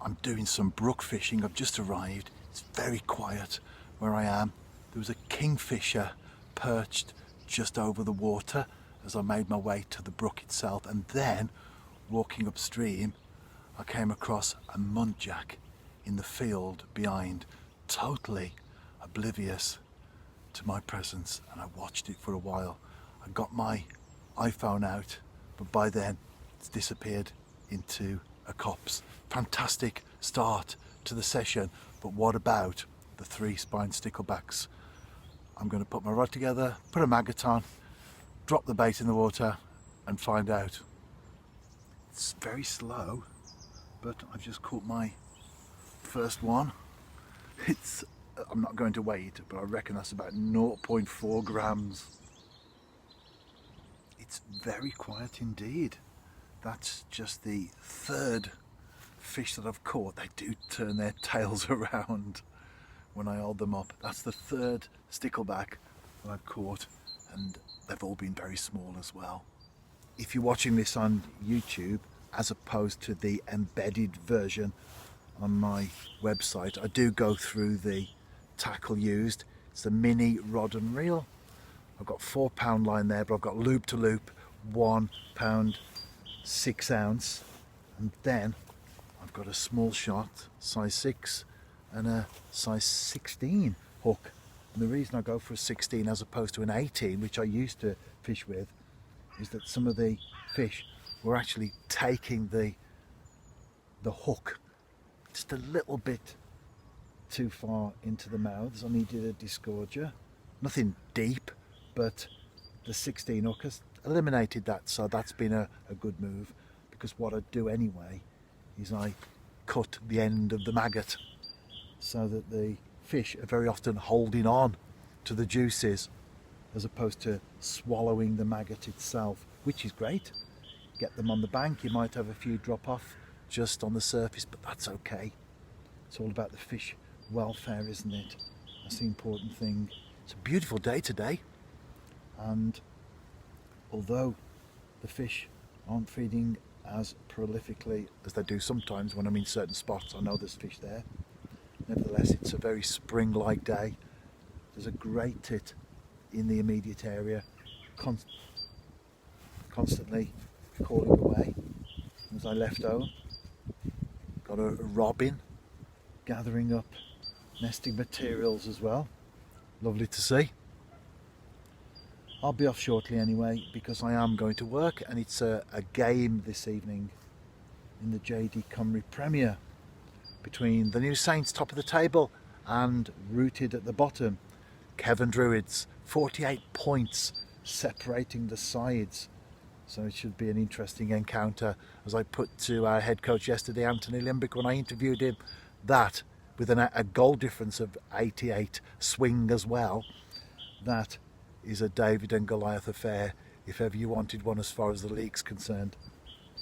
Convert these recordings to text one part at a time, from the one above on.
I'm doing some brook fishing. I've just arrived. It's very quiet where I am. There was a kingfisher perched just over the water as I made my way to the brook itself, and then walking upstream I came across a muntjac in the field behind, totally oblivious to my presence, and I watched it for a while. I got my iPhone out, but by then it's disappeared into a copse. Fantastic start to the session, but what about the 3 spine sticklebacks? I'm going to put my rod together, put a maggot on, drop the bait in the water and find out. It's very slow, but I've just caught my first one. I'm not going to weigh it, but I reckon that's about 0.4 grams. It's very quiet indeed. That's just the 3rd fish that I've caught. They do turn their tails around when I hold them up. That's the 3rd stickleback that I've caught, and they've all been very small as well. If you're watching this on YouTube as opposed to the embedded version on my website, I do go through the tackle used. It's the mini rod and reel. I've got 4-pound line there, but I've got loop to loop 1 pound 6 ounce, and then I've got a small shot size 6 and a size 16 hook. And the reason I go for a 16 as opposed to an 18, which I used to fish with, is that some of the fish were actually taking the hook just a little bit too far into the mouths. I needed a disgorger. Nothing deep, but the 16 hook has eliminated that, so that's been a good move, because what I do anyway is I cut the end of the maggot so that the fish are very often holding on to the juices as opposed to swallowing the maggot itself, which is great. Get them on the bank, you might have a few drop off just on the surface, but that's okay. It's all about the fish welfare, isn't it? That's the important thing. It's a beautiful day today, and although the fish aren't feeding as prolifically as they do sometimes when I'm in certain spots, I know there's fish there. Nevertheless, it's a very spring-like day. There's a great tit in the immediate area, constantly calling away. As I left home, got a robin gathering up nesting materials as well. Lovely to see. I'll be off shortly anyway, because I am going to work, and it's a game this evening in the JD Cymru Premier between the New Saints top of the table and rooted at the bottom, Kevin Druids. 48 points separating the sides, so it should be an interesting encounter. As I put to our head coach yesterday, Anthony Limbick, when I interviewed him, that with a goal difference of 88 swing as well, that is a David and Goliath affair, if ever you wanted one, as far as the league's concerned.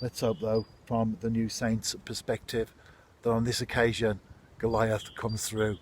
Let's hope though, from the New Saints perspective, that on this occasion Goliath comes through.